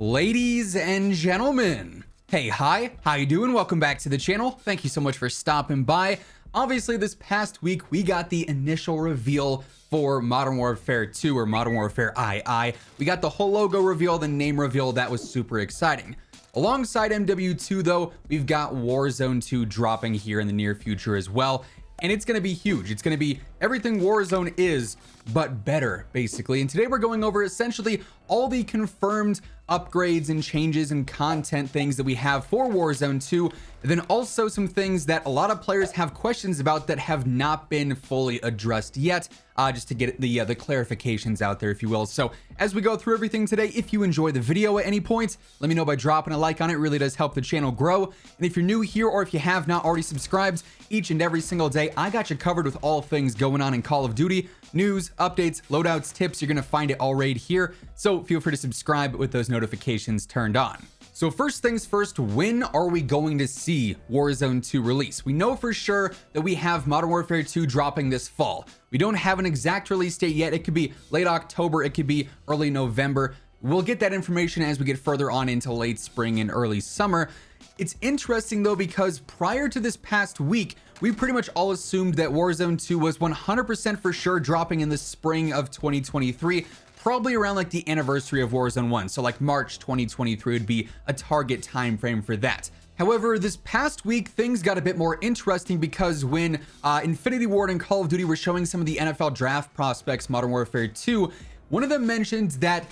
Ladies and gentlemen, hey, hi, how you doing? Welcome back to the channel. Thank you so much for stopping by. Obviously, this past week, we got the initial reveal for Modern Warfare 2 or Modern Warfare II. We got the whole logo reveal, the name reveal. That was super exciting. Alongside MW2, though, we've got Warzone 2 dropping here in the near future as well. And it's going to be huge. It's going to be everything Warzone is, but better, basically. And today we're going over essentially all the confirmed upgrades and changes and content things that we have for Warzone 2, and then also some things that a lot of players have questions about that have not been fully addressed yet, just to get the clarifications out there, if you will. So as we go through everything today, if you enjoy the video at any point, let me know by dropping a like on it. It really does help the channel grow. And if you're new here or if you have not already subscribed, each and every single day I got you covered with all things going on in Call of Duty. News, updates, loadouts, tips, you're gonna find it all right here. So feel free to subscribe with those notifications turned on. So first things first, when are we going to see Warzone 2 release? We know for sure that we have Modern Warfare 2 dropping this fall. We don't have an exact release date yet. It could be late October, it could be early November. We'll get that information as we get further on into late spring and early summer. It's interesting though, because prior to this past week, we pretty much all assumed that Warzone 2 was 100% for sure dropping in the spring of 2023, probably around like the anniversary of Warzone 1. So like March 2023 would be a target time frame for that. However, this past week, things got a bit more interesting because when Infinity Ward and Call of Duty were showing some of the NFL draft prospects, Modern Warfare 2, one of them mentioned that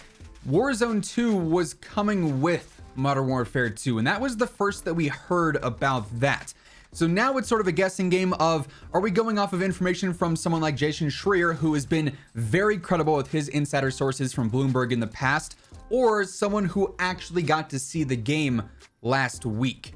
Warzone 2 was coming with Modern Warfare 2, and that was the first that we heard about that. So now it's sort of a guessing game of, are we going off of information from someone like Jason Schreier, who has been very credible with his insider sources from Bloomberg in the past, or someone who actually got to see the game last week?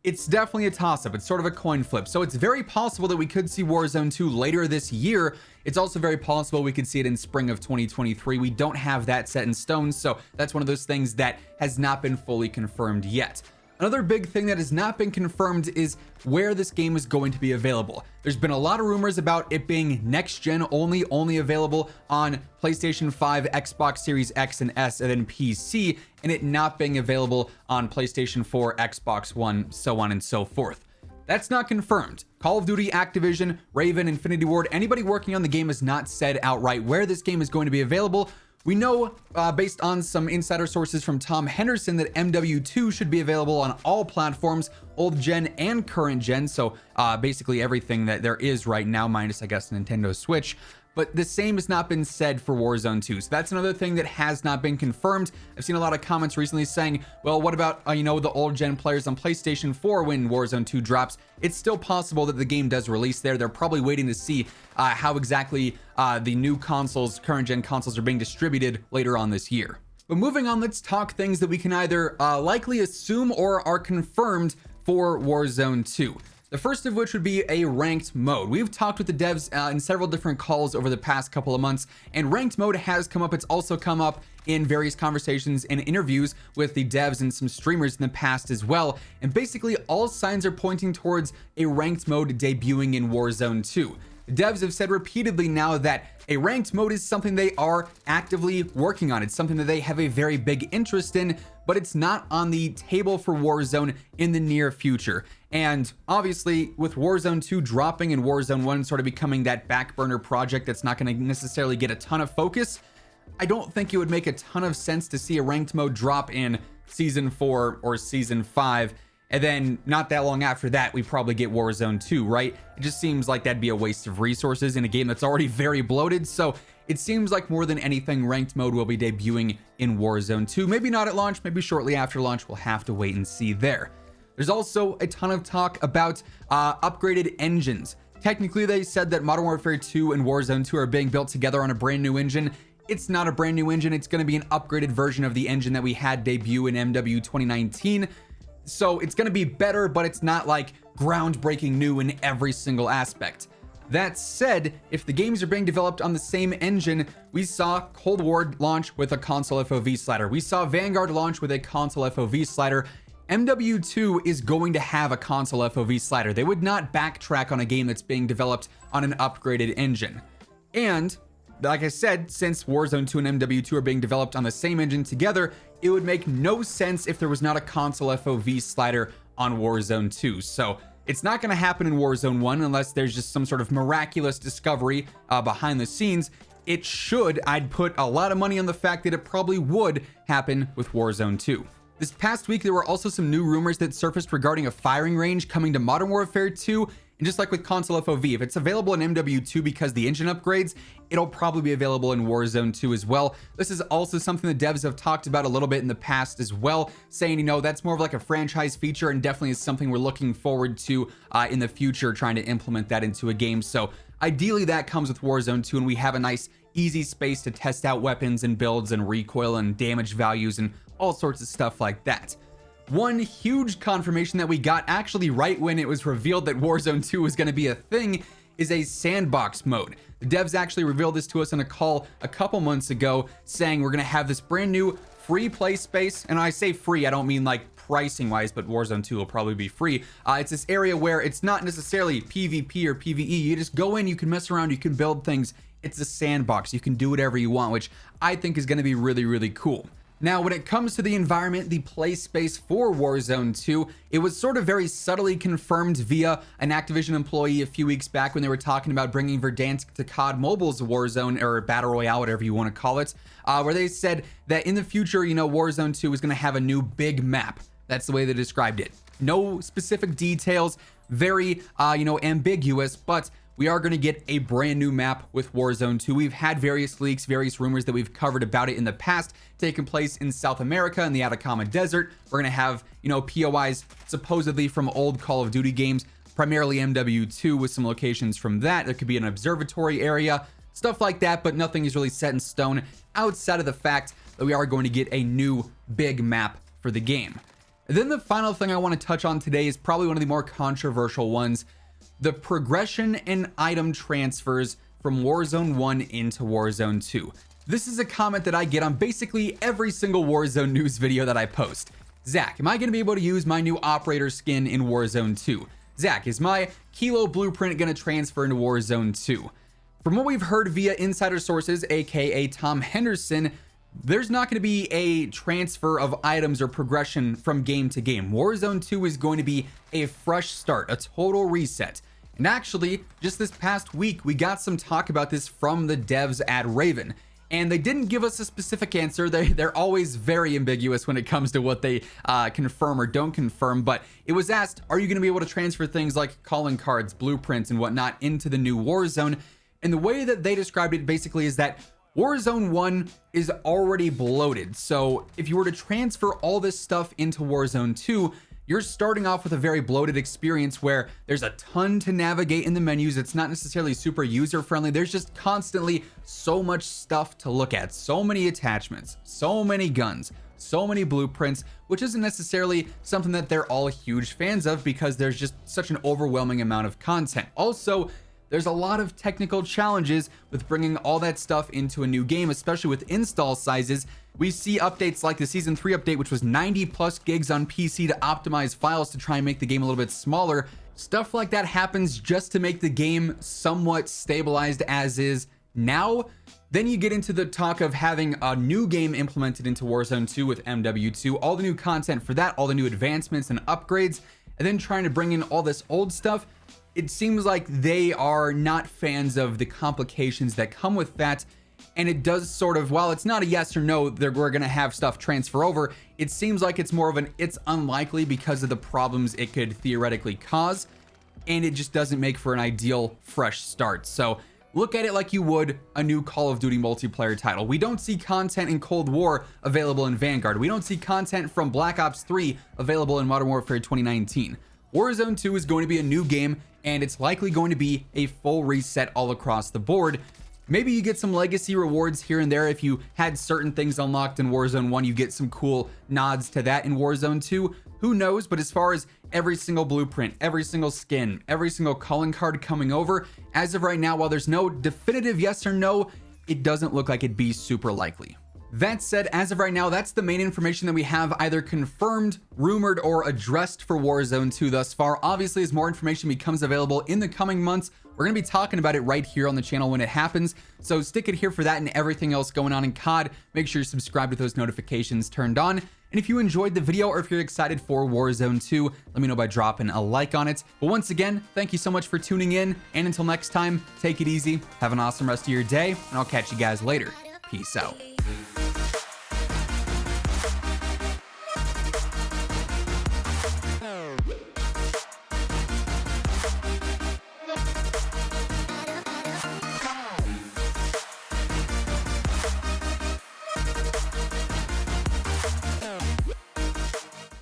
It's definitely a toss-up. It's sort of a coin flip. So it's very possible that we could see Warzone 2 later this year. It's also very possible we could see it in spring of 2023. We don't have that set in stone, so that's one of those things that has not been fully confirmed yet. Another big thing that has not been confirmed is where this game is going to be available. There's been a lot of rumors about it being next gen only available on PlayStation 5, Xbox Series X and S, and then PC, and it not being available on PlayStation 4, Xbox One, so on and so forth. That's not confirmed. Call of Duty, Activision, Raven, Infinity Ward, anybody working on the game has not said outright where this game is going to be available. We know, based on some insider sources from Tom Henderson, that MW2 should be available on all platforms, old gen and current gen. So basically everything that there is right now, minus, I guess, Nintendo Switch. But the same has not been said for Warzone 2. So that's another thing that has not been confirmed. I've seen a lot of comments recently saying, well, what about, the old gen players on PlayStation 4 when Warzone 2 drops? It's still possible that the game does release there. They're probably waiting to see how exactly the new consoles, current gen consoles, are being distributed later on this year. But moving on, let's talk things that we can either likely assume or are confirmed for Warzone 2. The first of which would be a ranked mode. We've talked with the devs in several different calls over the past couple of months, and ranked mode has come up. It's also come up in various conversations and interviews with the devs and some streamers in the past as well. And basically all signs are pointing towards a ranked mode debuting in Warzone 2. The devs have said repeatedly now that a ranked mode is something they are actively working on. It's something that they have a very big interest in, but it's not on the table for Warzone in the near future. And obviously with Warzone 2 dropping and Warzone 1 sort of becoming that back burner project that's not going to necessarily get a ton of focus, I don't think it would make a ton of sense to see a ranked mode drop in Season 4 or Season 5. And then not that long after that, we probably get Warzone 2, right? It just seems like that'd be a waste of resources in a game that's already very bloated. So it seems like more than anything, ranked mode will be debuting in Warzone 2. Maybe not at launch, maybe shortly after launch. We'll have to wait and see there. There's also a ton of talk about upgraded engines. Technically, they said that Modern Warfare 2 and Warzone 2 are being built together on a brand new engine. It's not a brand new engine. It's going to be an upgraded version of the engine that we had debut in MW 2019. So it's going to be better, but it's not like groundbreaking new in every single aspect. That said, if the games are being developed on the same engine, we saw Cold War launch with a console FOV slider. We saw Vanguard launch with a console FOV slider. MW2 is going to have a console FOV slider. They would not backtrack on a game that's being developed on an upgraded engine. And like I said, since Warzone 2 and MW2 are being developed on the same engine together, it would make no sense if there was not a console FOV slider on Warzone 2. So it's not going to happen in Warzone 1 unless there's just some sort of miraculous discovery behind the scenes. It should. I'd put a lot of money on the fact that it probably would happen with Warzone 2. This past week, there were also some new rumors that surfaced regarding a firing range coming to Modern Warfare 2. And just like with console FOV, if it's available in MW2 because the engine upgrades, it'll probably be available in Warzone 2 as well. This is also something the devs have talked about a little bit in the past as well, saying, you know, that's more of like a franchise feature and definitely is something we're looking forward to in the future, trying to implement that into a game. So ideally that comes with Warzone 2 and we have a nice easy space to test out weapons and builds and recoil and damage values and all sorts of stuff like that. One huge confirmation that we got actually right when it was revealed that Warzone 2 was going to be a thing is a sandbox mode. The devs actually revealed this to us in a call a couple months ago, saying we're going to have this brand new free play space. And I say free, I don't mean like pricing wise, but Warzone 2 will probably be free. It's this area where it's not necessarily PvP or PvE. You just go in, you can mess around, you can build things. It's a sandbox. You can do whatever you want, which I think is going to be really, really cool. Now, when it comes to the environment, the play space for Warzone 2, it was sort of very subtly confirmed via an Activision employee a few weeks back when they were talking about bringing Verdansk to COD Mobile's Warzone, or Battle Royale, whatever you want to call it, where they said that in the future, you know, Warzone 2 is going to have a new big map. That's the way they described it. No specific details, very, you know, ambiguous, but we are going to get a brand new map with Warzone 2. We've had various leaks, various rumors that we've covered about it in the past, taking place in South America in the Atacama Desert. We're going to have, you know, POIs supposedly from old Call of Duty games, primarily MW2 with some locations from that. There could be an observatory area, stuff like that, but nothing is really set in stone outside of the fact that we are going to get a new big map for the game. And then the final thing I want to touch on today is probably one of the more controversial ones: the progression and item transfers from Warzone 1 into Warzone 2. This is a comment that I get on basically every single Warzone news video that I post. Zach, am I going to be able to use my new operator skin in Warzone 2? Zach, is my Kilo blueprint going to transfer into Warzone 2? From what we've heard via insider sources, aka Tom Henderson, there's not going to be a transfer of items or progression from game to game. Warzone 2 is going to be a fresh start, a total reset. And actually, just this past week, we got some talk about this from the devs at Raven. And they didn't give us a specific answer. They're always very ambiguous when it comes to what they confirm or don't confirm. But it was asked, are you going to be able to transfer things like calling cards, blueprints, and whatnot into the new Warzone? And the way that they described it basically is that Warzone 1 is already bloated. So if you were to transfer all this stuff into Warzone 2, you're starting off with a very bloated experience where there's a ton to navigate in the menus. It's not necessarily super user-friendly. There's just constantly so much stuff to look at, so many attachments, so many guns, so many blueprints, which isn't necessarily something that they're all huge fans of because there's just such an overwhelming amount of content. Also, there's a lot of technical challenges with bringing all that stuff into a new game, especially with install sizes. We see updates like the Season 3 update, which was 90 plus gigs on PC to optimize files to try and make the game a little bit smaller. Stuff like that happens just to make the game somewhat stabilized as is now. Then you get into the talk of having a new game implemented into Warzone 2 with MW2, all the new content for that, all the new advancements and upgrades, and then trying to bring in all this old stuff. It seems like they are not fans of the complications that come with that. And it does sort of, while it's not a yes or no that we're going to have stuff transfer over, it seems like it's more of an it's unlikely because of the problems it could theoretically cause. And it just doesn't make for an ideal fresh start. So look at it like you would a new Call of Duty multiplayer title. We don't see content in Cold War available in Vanguard. We don't see content from Black Ops 3 available in Modern Warfare 2019. Warzone 2 is going to be a new game, and it's likely going to be a full reset all across the board. Maybe you get some legacy rewards here and there. If you had certain things unlocked in Warzone 1, you get some cool nods to that in Warzone 2. Who knows? But as far as every single blueprint, every single skin, every single calling card coming over, as of right now, while there's no definitive yes or no, it doesn't look like it'd be super likely. That said, as of right now, that's the main information that we have either confirmed, rumored, or addressed for Warzone 2 thus far. Obviously, as more information becomes available in the coming months, We're going to be talking about it right here on the channel when it happens. So stick it here for that and everything else going on in COD. Make sure you're subscribed with those notifications turned on. And if you enjoyed the video or if you're excited for Warzone 2, let me know by dropping a like on it. But once again, thank you so much for tuning in. And until next time, take it easy. Have an awesome rest of your day. And I'll catch you guys later. Peace out.